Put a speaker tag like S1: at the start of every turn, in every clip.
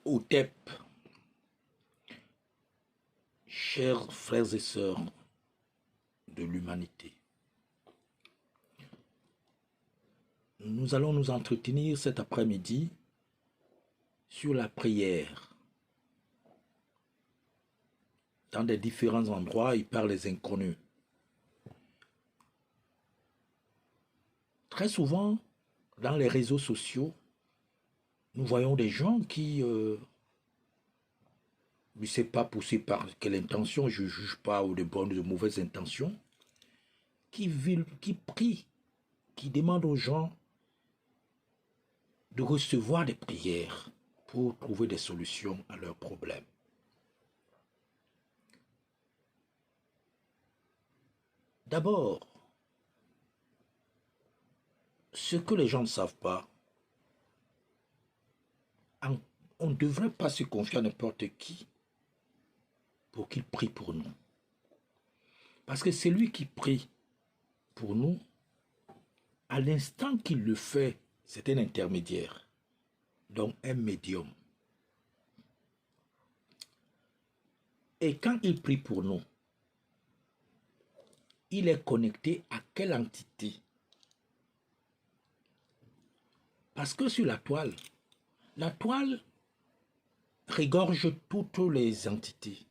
S1: Hotep, chers frères et sœurs de l'humanité, nous allons nous entretenir cet après-midi sur la prière. Dans des différents endroits et par les inconnus. Très souvent, dans les réseaux sociaux, nous voyons des gens qui, je ne sais pas poussés par quelle intention, je ne juge pas ou de bonnes ou de mauvaises intentions, qui prient, qui demandent aux gens de recevoir des prières pour trouver des solutions à leurs problèmes. D'abord, ce que les gens ne savent pas, on ne devrait pas se confier à n'importe qui pour qu'il prie pour nous. Parce que c'est lui qui prie pour nous, à l'instant qu'il le fait, c'est un intermédiaire, donc un médium. Et quand il prie pour nous, il est connecté à quelle entité? Parce que sur la toile regorge toutes les entités,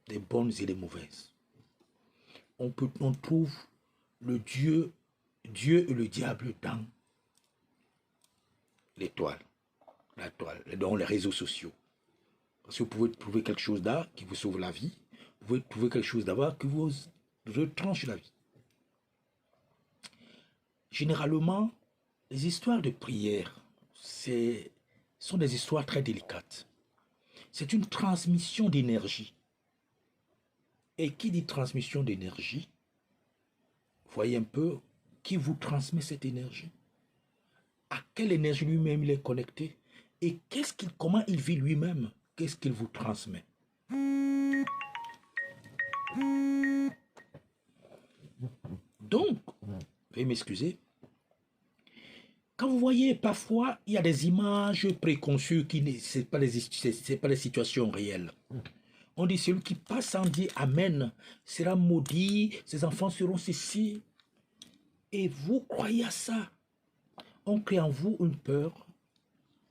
S1: des bonnes et des mauvaises. On trouve le Dieu et le diable dans les toiles, la toile, dans les réseaux sociaux. Parce que vous pouvez trouver quelque chose là qui vous sauve la vie, vous pouvez trouver quelque chose là-bas qui vous retranche la vie. Généralement, les histoires de prière, sont des histoires très délicates. C'est une transmission d'énergie. Et qui dit transmission d'énergie, voyez un peu qui vous transmet cette énergie. À quelle énergie lui-même il est connecté et comment il vit lui-même, qu'est-ce qu'il vous transmet. Donc, veuillez m'excuser, quand vous voyez parfois, il y a des images préconçues qui ce n'est pas les situations réelles. On dit celui qui passe sans dire Amen sera maudit, ses enfants seront ceci. Et vous croyez à ça. On crée en vous une peur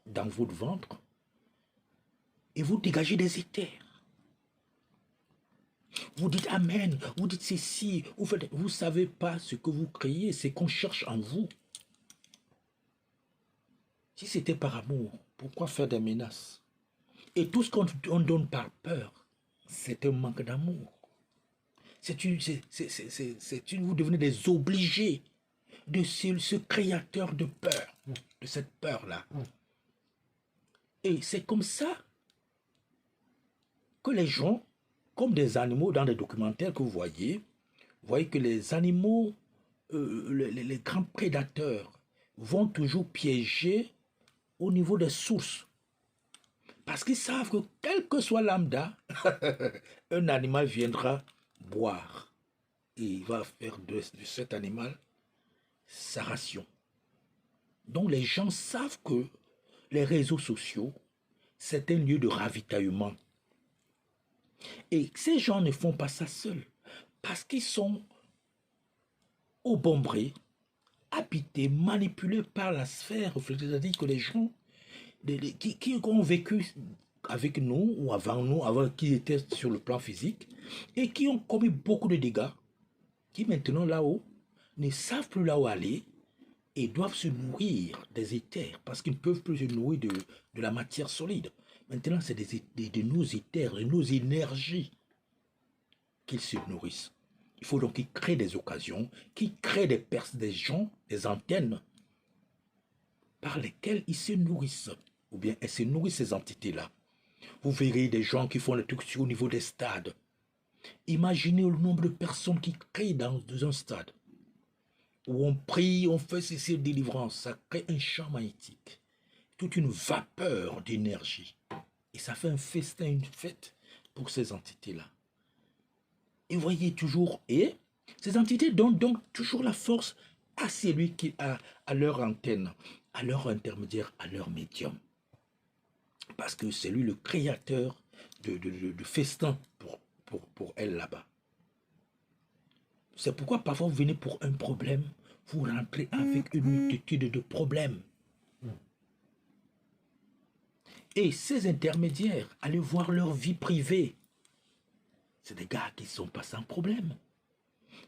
S1: dans votre ventre et vous dégagez des éthers. Vous dites Amen, vous dites ceci, vous ne savez pas ce que vous créez, c'est qu'on cherche en vous. Si c'était par amour, pourquoi faire des menaces? Et tout ce qu'on donne par peur, c'est un manque d'amour. Vous devenez des obligés de ce créateur de peur, de cette peur-là. Et c'est comme ça que les gens, comme des animaux dans les documentaires que vous voyez que les animaux, les grands prédateurs, vont toujours piéger au niveau des sources. Parce qu'ils savent que quel que soit lambda, un animal viendra boire. Et il va faire de cet animal sa ration. Donc les gens savent que les réseaux sociaux, c'est un lieu de ravitaillement. Et ces gens ne font pas ça seuls. Parce qu'ils sont obombrés, habités, manipulés par la sphère. C'est-à-dire que les gens qui ont vécu avec nous ou avant qu'ils étaient sur le plan physique, et qui ont commis beaucoup de dégâts, qui maintenant là-haut ne savent plus là où aller et doivent se nourrir des éthers parce qu'ils ne peuvent plus se nourrir de la matière solide. Maintenant, c'est de nos éthers, de nos énergies qu'ils se nourrissent. Il faut donc qu'ils créent des occasions, qu'ils créent des gens, des antennes par lesquelles ils se nourrissent. Ou bien elles se nourrissent ces entités-là. Vous verrez des gens qui font le truc au niveau des stades. Imaginez le nombre de personnes qui crient dans un stade. Où on prie, on fait ces délivrances. Ça crée un champ magnétique. Toute une vapeur d'énergie. Et ça fait un festin, une fête pour ces entités-là. Et vous voyez toujours, et ces entités donnent donc toujours la force à celui qui a à leur antenne, à leur intermédiaire, à leur médium. Parce que c'est lui le créateur de festin pour elle là-bas. C'est pourquoi parfois vous venez pour un problème, vous rentrez avec une multitude de problèmes. Et ces intermédiaires, allez voir leur vie privée. C'est des gars qui ne sont pas sans problème.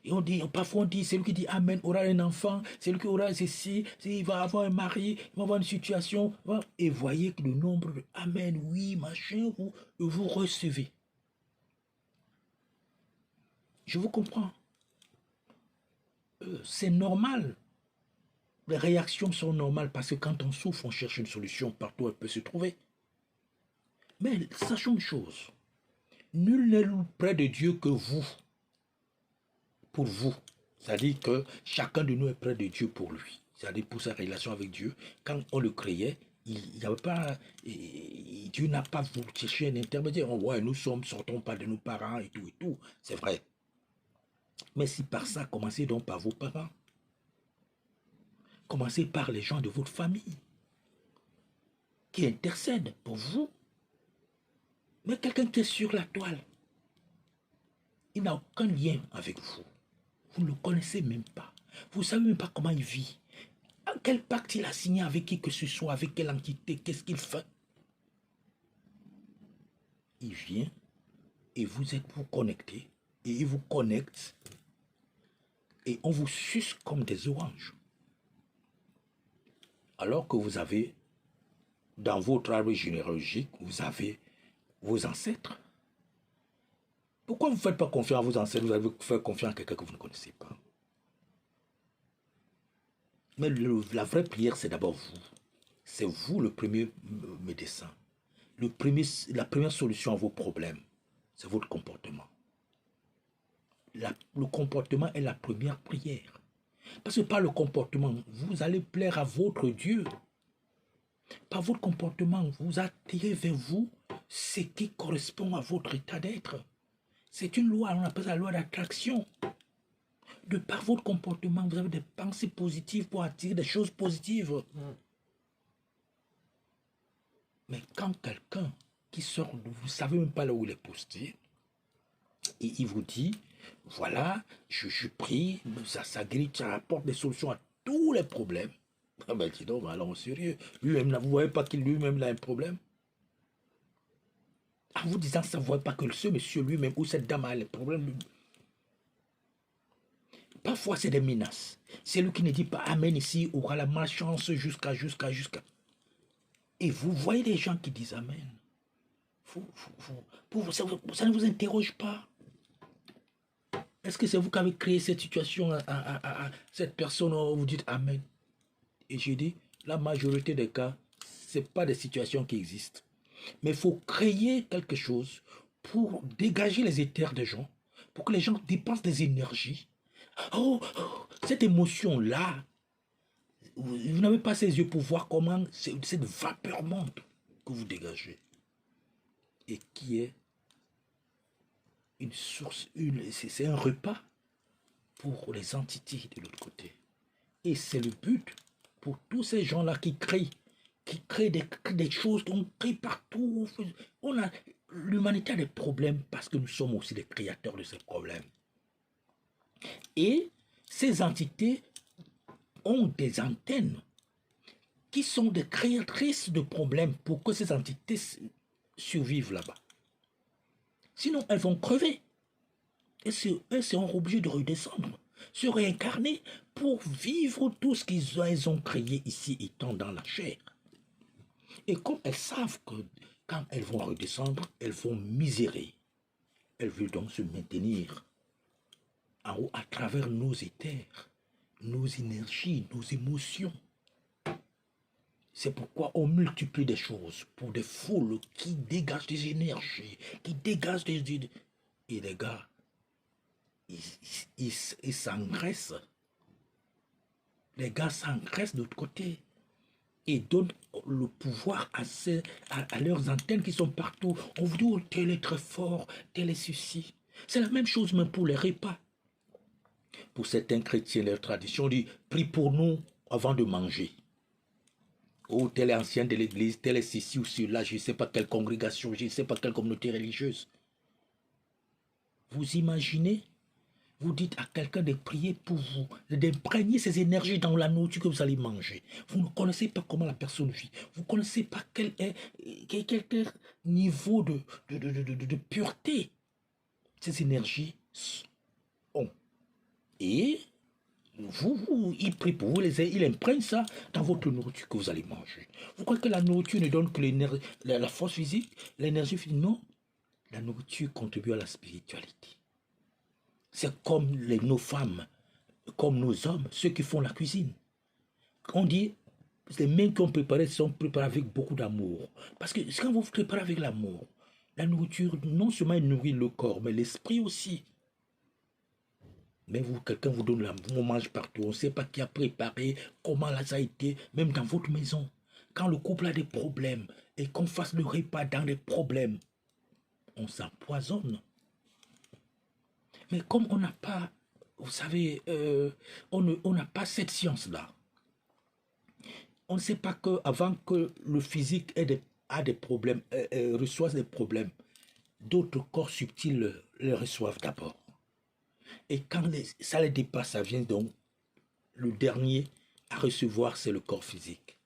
S1: Et on dit, parfois on dit, c'est lui qui dit Amen aura un enfant, c'est lui qui aura ceci, il va avoir un mari, il va avoir une situation. Et voyez que le nombre de Amen, oui, machin, vous recevez. Je vous comprends. C'est normal. Les réactions sont normales parce que quand on souffre, on cherche une solution partout où elle peut se trouver. Mais sachons une chose. Nul n'est près de Dieu que vous. Pour vous. C'est-à-dire que chacun de nous est près de Dieu pour lui. C'est-à-dire pour sa relation avec Dieu. Quand on le créait, il n'y avait pas... Dieu n'a pas voulu chercher un intermédiaire. Ouais, nous sortons pas de nos parents et tout. C'est vrai. Mais si par ça, commencez donc par vos parents. Commencez par les gens de votre famille qui intercèdent pour vous. Mais quelqu'un qui est sur la toile, il n'a aucun lien avec vous. Vous ne le connaissez même pas. Vous ne savez même pas comment il vit. Quel pacte il a signé avec qui que ce soit, avec quelle entité, qu'est-ce qu'il fait. Il vient et vous êtes vous connectés et il vous connecte et on vous suce comme des oranges. Alors que vous avez, dans votre arbre généalogique, vous avez vos ancêtres. Pourquoi vous ne faites pas confiance à vos ancêtres? Vous allez faire confiance à quelqu'un que vous ne connaissez pas. Mais la vraie prière, c'est d'abord vous. C'est vous le premier médecin. La première solution à vos problèmes, c'est votre comportement. Le comportement est la première prière. Parce que par le comportement, vous allez plaire à votre Dieu. Par votre comportement, vous attirez vers vous ce qui correspond à votre état d'être. C'est une loi, on appelle ça la loi d'attraction. De par votre comportement, vous avez des pensées positives pour attirer des choses positives. Mais quand quelqu'un qui sort, vous ne savez même pas là où il est posté, et il vous dit, voilà, je prie, ça guérit, ça apporte des solutions à tous les problèmes. Ah ben dis donc, allons sérieux. Lui-même, vous ne voyez pas qu'il lui-même a un problème? En vous disant ça, vous ne voyez pas que ce monsieur lui-même ou cette dame a les problèmes. Parfois, c'est des menaces. C'est lui qui ne dit pas Amen ici, aura la malchance jusqu'à. Et vous voyez des gens qui disent Amen. Ça ne vous interroge pas. Est-ce que c'est vous qui avez créé cette situation à cette personne où vous dites Amen? Et je dis, la majorité des cas, ce n'est pas des situations qui existent. Mais il faut créer quelque chose pour dégager les éthers des gens, pour que les gens dépensent des énergies. Cette émotion-là, vous n'avez pas ses yeux pour voir comment cette vapeur monte que vous dégagez. Et qui est une source, c'est un repas pour les entités de l'autre côté. Et c'est le but pour tous ces gens-là qui créent des choses, on crée partout. L'humanité a des problèmes parce que nous sommes aussi les créateurs de ces problèmes. Et ces entités ont des antennes qui sont des créatrices de problèmes pour que ces entités survivent là-bas. Sinon, elles vont crever. Elles seront obligées de redescendre, se réincarner pour vivre tout ce qu'elles ont créé ici étant dans la chair. Et comme elles savent que quand elles vont redescendre, elles vont misérer. Elles veulent donc se maintenir en haut à travers nos éthers, nos énergies, nos émotions. C'est pourquoi on multiplie des choses pour des foules qui dégagent des énergies, qui dégagent des idées. Et les gars, ils s'engraissent. Les gars s'engraissent de l'autre côté et donnent le pouvoir à leurs antennes qui sont partout. On vous dit, oh, tel est très fort, tel est ceci. C'est la même chose même pour les repas. Pour certains chrétiens, leur tradition dit, prie pour nous avant de manger. Oh, tel est ancien de l'église, tel est ceci ou cela, je ne sais pas quelle congrégation, je ne sais pas quelle communauté religieuse. Vous imaginez? Vous dites à quelqu'un de prier pour vous, d'imprégner ces énergies dans la nourriture que vous allez manger. Vous ne connaissez pas comment la personne vit. Vous ne connaissez pas quel niveau de pureté ces énergies ont. Et il prie pour vous, il imprègne ça dans votre nourriture que vous allez manger. Vous croyez que la nourriture ne donne que la force physique, l'énergie physique? Non. La nourriture contribue à la spiritualité. C'est comme nos femmes, comme nos hommes, ceux qui font la cuisine. On dit, les mains qu'on prépare sont préparées avec beaucoup d'amour. Parce que quand vous préparez avec l'amour, la nourriture, non seulement elle nourrit le corps, mais l'esprit aussi. Mais vous, quelqu'un vous donne l'amour, on mange partout, on ne sait pas qui a préparé, comment ça a été, même dans votre maison. Quand le couple a des problèmes et qu'on fasse le repas dans les problèmes, on s'empoisonne. Mais comme on n'a pas, vous savez, on n'a pas cette science-là. On ne sait pas qu'avant que le physique a des problèmes, reçoive des problèmes, d'autres corps subtils les reçoivent d'abord. Et quand ça les dépasse, ça vient donc, le dernier à recevoir, c'est le corps physique.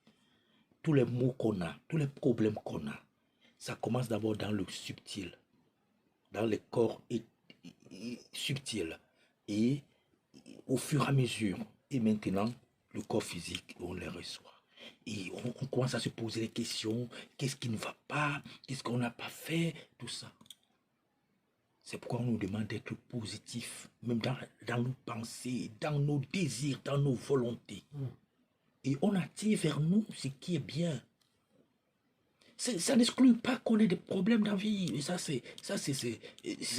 S1: Tous les maux qu'on a, tous les problèmes qu'on a, ça commence d'abord dans le subtil, dans les corps subtils. Et au fur et à mesure, et maintenant, le corps physique, on les reçoit. Et on commence à se poser des questions, qu'est-ce qui ne va pas, qu'est-ce qu'on n'a pas fait, tout ça. C'est pourquoi on nous demande d'être positif, même dans nos pensées, dans nos désirs, dans nos volontés. Et on attire vers nous ce qui est bien. Ça n'exclut pas qu'on ait des problèmes dans la vie. Et ça, c'est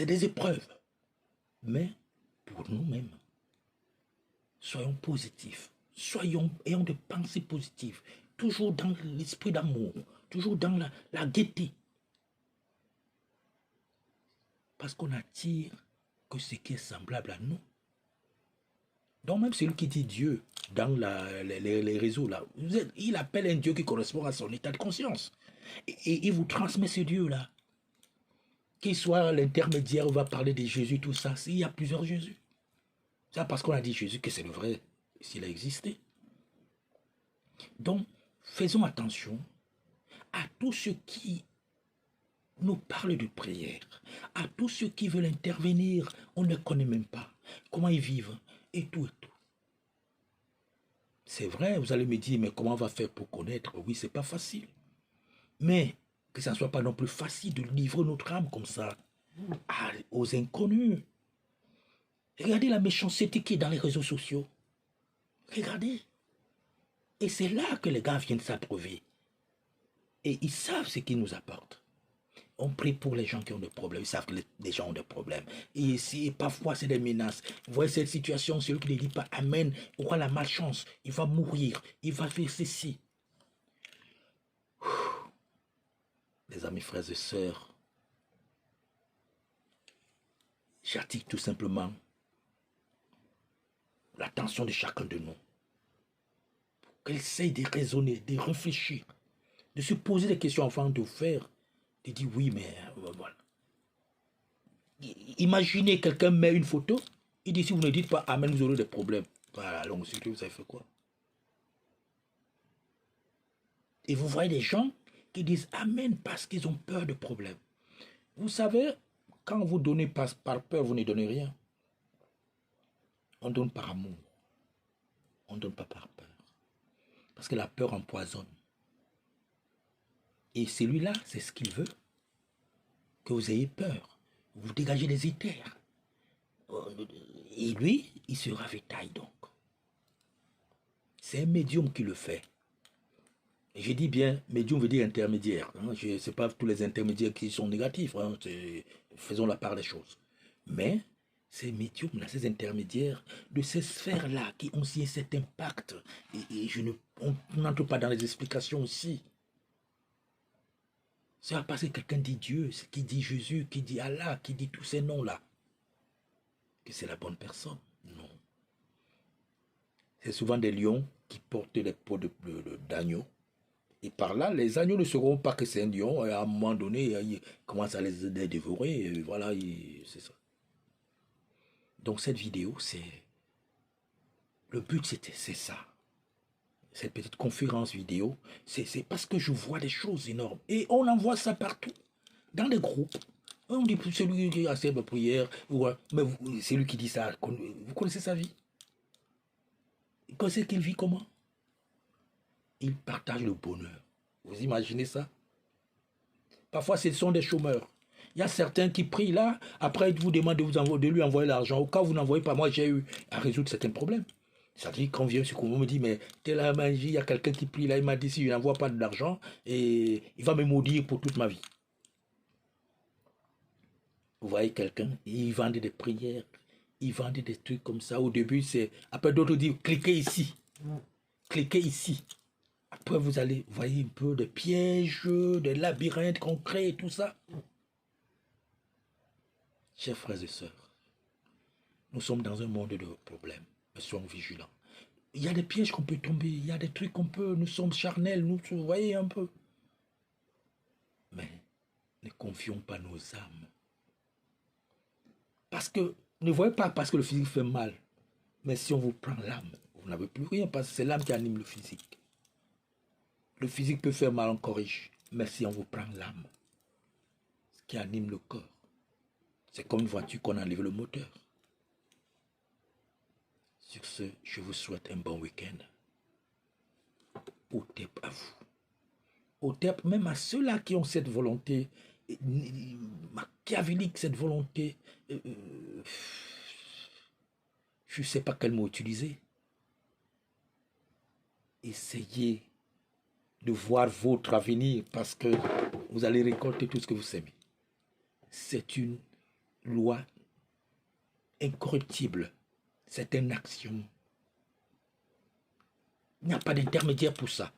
S1: des épreuves. Mais pour nous-mêmes, soyons positifs. Ayons des pensées positives. Toujours dans l'esprit d'amour. Toujours dans la gaieté. Parce qu'on attire que ce qui est semblable à nous. Donc même celui qui dit Dieu dans les réseaux, là, il appelle un Dieu qui correspond à son état de conscience. Et il vous transmet ce Dieu-là. Qu'il soit l'intermédiaire, on va parler de Jésus, tout ça. Il y a plusieurs Jésus. C'est parce qu'on a dit Jésus que c'est le vrai, s'il a existé. Donc, faisons attention à tous ceux qui nous parlent de prière, à tous ceux qui veulent intervenir, on ne connaît même pas comment ils vivent, et tout et tout. C'est vrai, vous allez me dire, mais comment on va faire pour connaître? Oui, c'est pas facile. Mais que ça ne soit pas non plus facile de livrer notre âme comme ça aux inconnus. Regardez la méchanceté qui est dans les réseaux sociaux. Regardez. Et c'est là que les gars viennent s'approuver. Et ils savent ce qu'ils nous apportent. On prie pour les gens qui ont des problèmes. Ils savent que les gens ont des problèmes. Et ici, parfois, c'est des menaces. Vous voyez cette situation, celui qui ne dit pas Amen aura la malchance. Il va mourir. Il va faire ceci. Les amis, frères et sœurs, j'attire tout simplement l'attention de chacun de nous. Qu'elle essaye de raisonner, de réfléchir, de se poser des questions avant de faire, de dire oui, mais voilà. Imaginez quelqu'un met une photo, il dit si vous ne dites pas Amen, vous aurez des problèmes. Voilà, alors ensuite vous avez fait quoi? Et vous voyez des gens qui disent Amen parce qu'ils ont peur de problèmes. Vous savez, quand vous donnez par peur, vous ne donnez rien. On donne par amour. On ne donne pas par peur. Parce que la peur empoisonne. Et celui-là, c'est ce qu'il veut. Que vous ayez peur. Vous dégagez les éthers. Et lui, il se ravitaille donc. C'est un médium qui le fait. Et je dis bien, médium veut dire intermédiaire. Hein. Ce n'est pas tous les intermédiaires qui sont négatifs. Hein. Faisons la part des choses. Mais ces médiums-là, ces intermédiaires, de ces sphères-là qui ont aussi cet impact, et on n'entre pas dans les explications aussi. C'est pas parce que quelqu'un dit Dieu, qui dit Jésus, qui dit Allah, qui dit tous ces noms-là, que c'est la bonne personne. Non. C'est souvent des lions qui portent des peaux d'agneau Et par là, les agneaux ne sauront pas que c'est un lion. Et à un moment donné, ils commencent à les dévorer. Et voilà, c'est ça. Donc cette vidéo, c'est... Le but, c'est ça. Cette petite conférence vidéo, c'est parce que je vois des choses énormes. Et on envoie ça partout, dans des groupes. On dit, celui qui a ses prières, mais c'est lui qui dit ça. Vous connaissez sa vie? Vous connaissez qu'il vit comment? Il partage le bonheur. Vous imaginez ça? Parfois, ce sont des chômeurs. Il y a certains qui prient là, après ils vous demandent de lui envoyer l'argent. Au cas où vous n'envoyez pas, moi j'ai eu à résoudre certains problèmes. C'est-à-dire quand vient sur on me dit, mais t'es la magie, il y a quelqu'un qui prie là, il m'a dit si je n'envoie pas de l'argent, et il va me maudire pour toute ma vie. Vous voyez quelqu'un, il vendait des prières, il vendait des trucs comme ça. Au début, c'est... Après d'autres disent, cliquez ici. Cliquez ici. Après, vous allez, voyez un peu des pièges, des labyrinthes qu'on crée, tout ça. Chers frères et sœurs, nous sommes dans un monde de problèmes. Mais soyons vigilants. Il y a des pièges qu'on peut tomber, il y a des trucs qu'on peut, nous sommes charnels, nous, vous voyez un peu. Mais ne confions pas nos âmes. Parce que, ne voyez pas parce que le physique fait mal. Mais si on vous prend l'âme, vous n'avez plus rien parce que c'est l'âme qui anime le physique. Le physique peut faire mal, on corrige. Mais si on vous prend l'âme, ce qui anime le corps, c'est comme une voiture qu'on enlève le moteur. Sur ce, je vous souhaite un bon week-end. Otep à vous. Otep même à ceux-là qui ont cette volonté machiavélique, cette volonté, je ne sais pas quel mot utiliser. Essayez de voir votre avenir parce que vous allez récolter tout ce que vous semez. C'est une loi incorruptible. C'est une action. Il n'y a pas d'intermédiaire pour ça.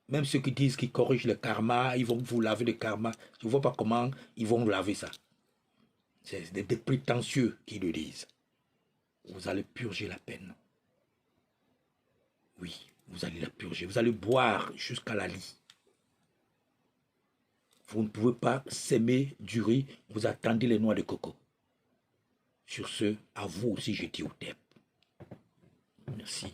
S1: Même ceux qui disent qu'ils corrigent le karma, ils vont vous laver le karma. Je ne vois pas comment ils vont laver ça. C'est des prétentieux qui le disent. Vous allez purger la peine. Oui, vous allez la purger. Vous allez boire jusqu'à la lie. Vous ne pouvez pas s'aimer du riz, vous attendez les noix de coco. Sur ce, à vous aussi, je dis Otep. Merci.